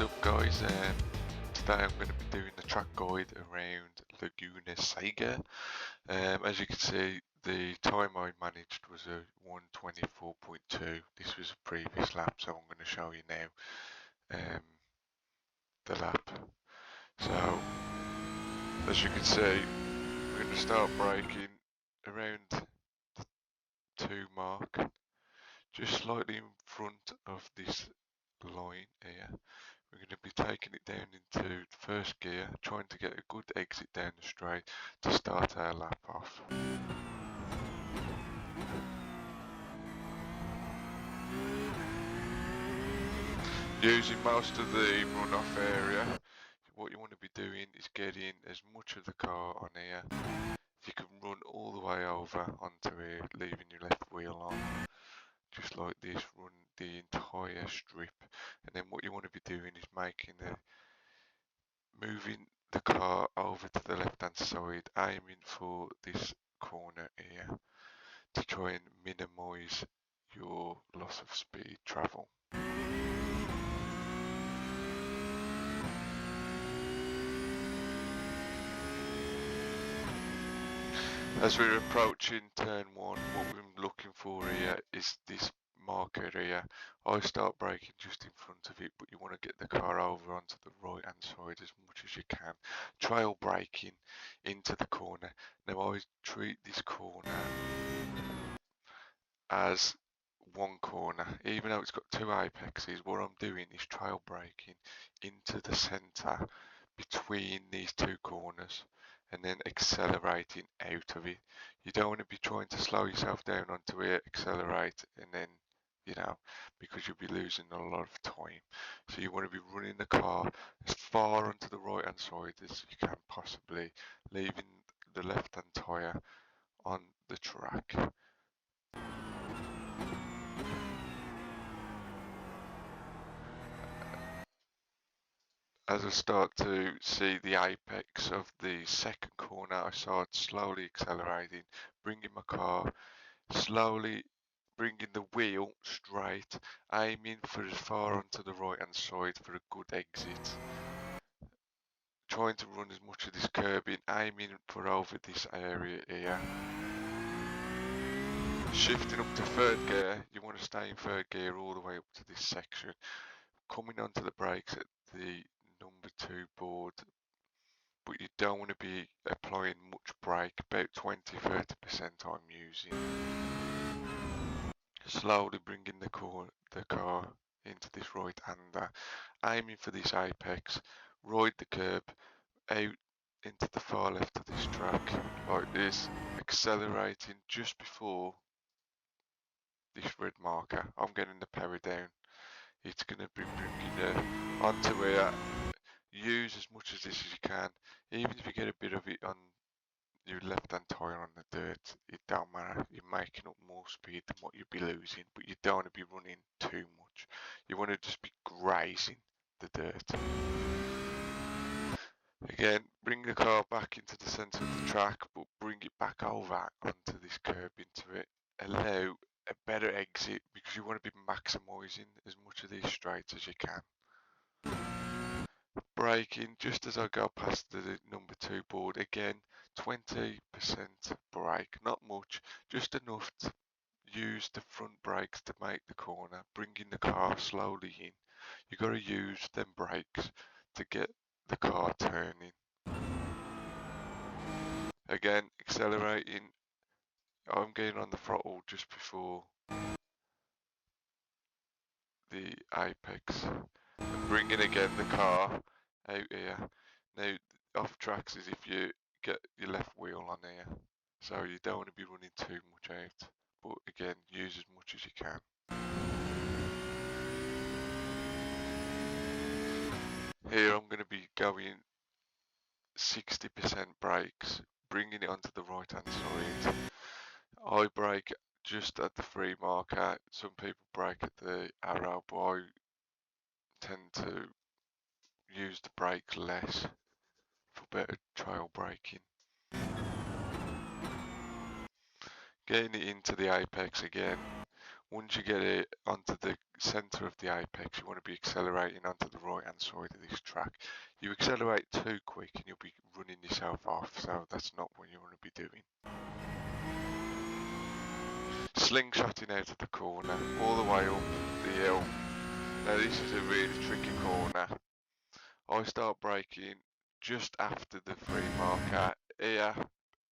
What's up guys, today I'm going to be doing the track guide around Laguna Seca. As you can see, the time I managed was a 1:24.2. This was a previous lap, so I'm going to show you now the lap. So as you can see, we're going to start braking around the 2 mark, just slightly in front of this line here. We're going to be taking it down into first gear, trying to get a good exit down the straight to start our lap off. Using most of the runoff area, what you want to be doing is getting as much of the car on here. If you can run all the way over onto here, leaving your left wheel on, just like this, run the entire strip, and then what you want to be doing is moving the car over to the left hand side, aiming for this corner here to try and minimize your loss of speed travel. As we're approaching turn 1, what we're looking for here is this marker here. I start braking just in front of it, but you want to get the car over onto the right hand side as much as you can. Trail braking into the corner. Now I treat this corner as one corner, even though it's got 2 apexes. What I'm doing is trail braking into the center between these 2 corners and then accelerating out of it. You don't want to be trying to slow yourself down onto it, accelerate, and then, because you'll be losing a lot of time. So you want to be running the car as far onto the right hand side as you can possibly, leaving the left hand tyre on the track. As I start to see the apex of the second corner, I start slowly accelerating, bringing my car slowly, bringing the wheel straight, aiming for as far onto the right hand side for a good exit. Trying to run as much of this curbing, aiming for over this area here. Shifting up to 3rd gear, you want to stay in 3rd gear all the way up to this section. Coming onto the brakes at the number 2 board, but you don't want to be applying much brake, about 20-30% I'm using. Slowly bringing the car into this right hander, aiming for this apex, ride the curb out into the far left of this track like this, accelerating just before this red marker. I'm getting the power down. It's going to be bringing it onto here. Use as much of this as you can. Even if you get a bit of it on your left hand tyre on the dirt, it don't matter. You're making up more speed than what you'd be losing, but you don't want to be running too much. You want to just be grazing the dirt. Again, bring the car back into the centre of the track, but bring it back over onto this curb into it. Allow a better exit because you want to be maximising as much of these straights as you can. Braking just as I go past the number 2 board, again 20% brake, not much, just enough to use the front brakes to make the corner, bringing the car slowly in. You got to use them brakes to get the car turning. Again, accelerating. I'm getting on the throttle just before the apex. And bringing again the car out here. Now, off tracks is if you get your left wheel on here. So you don't want to be running too much out. But again, use as much as you can. Here I'm going to be going 60% brakes, bringing it onto the right hand side. I brake just at the 3 marker. Some people brake at the arrow, but I tend to use the brakes less for better trail braking. Getting it into the apex again. Once you get it onto the centre of the apex, you want to be accelerating onto the right hand side of this track. You accelerate too quick and you'll be running yourself off, so that's not what you want to be doing. Slingshotting out of the corner, all the way up the hill. Now this is a really tricky corner. I start braking just after the 3 marker here,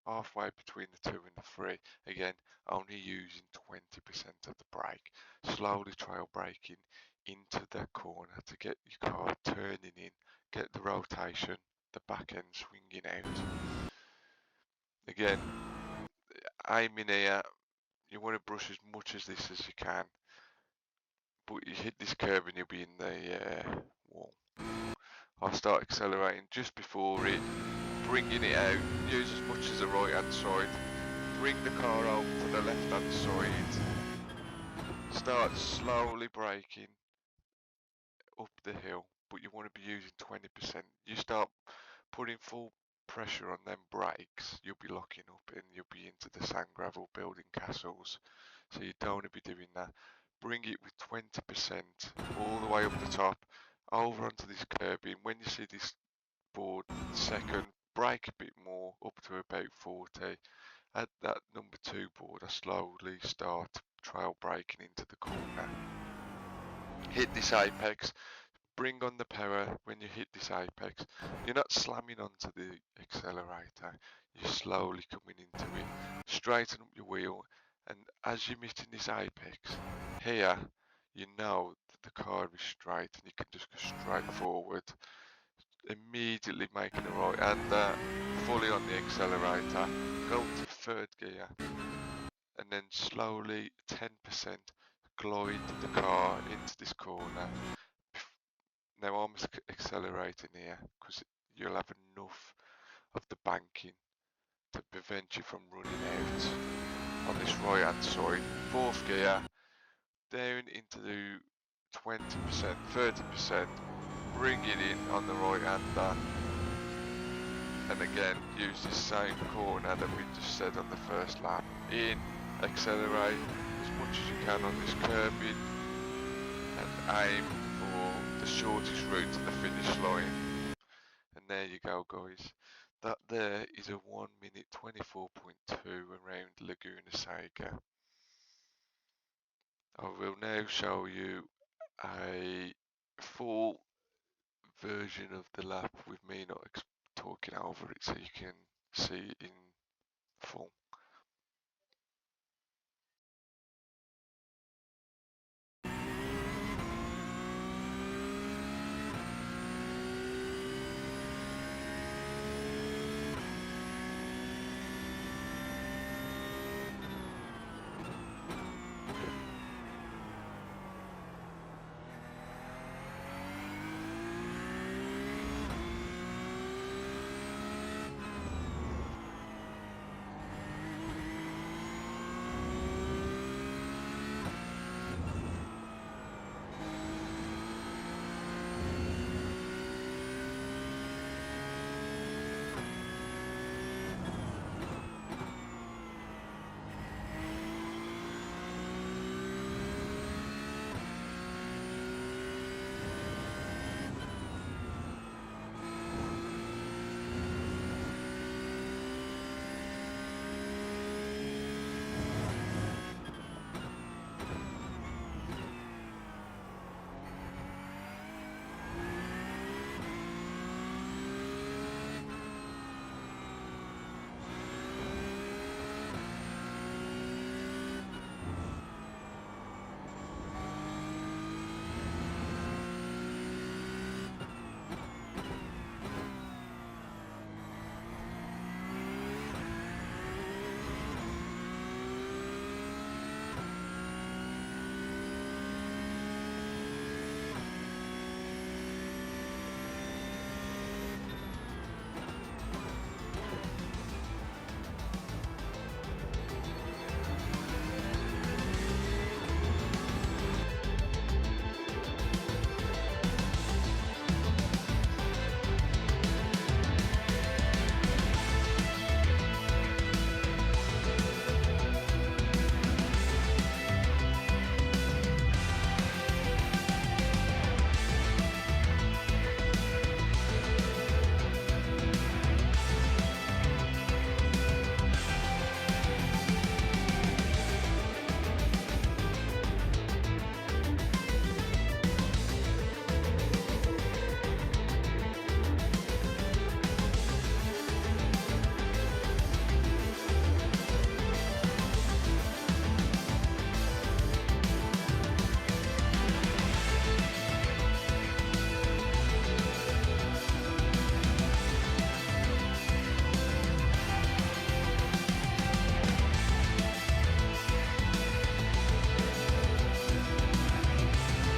halfway between the 2 and the 3. Again, only using 20% of the brake. Slowly trail braking into the corner to get your car turning in, get the rotation, the back end swinging out. Again, aiming here, you want to brush as much as this as you can, but you hit this curve and you'll be in the wall. I'll start accelerating just before it, bringing it out, use as much as the right hand side, bring the car over to the left hand side, start slowly braking up the hill, but you want to be using 20%. You start putting full pressure on them brakes, you'll be locking up and you'll be into the sand gravel building castles, so you don't want to be doing that. Bring it with 20% all the way up the top, over onto this curbing. When you see this board second, brake a bit more up to about 40. At that number 2 board, I slowly start trail braking into the corner. Hit this apex, bring on the power when you hit this apex. You're not slamming onto the accelerator, you're slowly coming into it. Straighten up your wheel, and as you're meeting this apex, here, you know that the car is straight and you can just go straight forward. Immediately making a right hander, fully on the accelerator, go to 3rd gear, and then slowly 10% glide the car into this corner. Now I'm accelerating here because you'll have enough of the banking to prevent you from running out on this right hand side. 4th gear, down into the 20%, 30%, bring it in on the right hander, and again use this same corner that we just said on the first lap. In, accelerate as much as you can on this curbing and aim for the shortest route to the finish line. And there you go, guys. That there is a 1 minute 24.2 around Laguna Seca. I will now show you a full version of the lap with me not talking over it, so you can see it in full.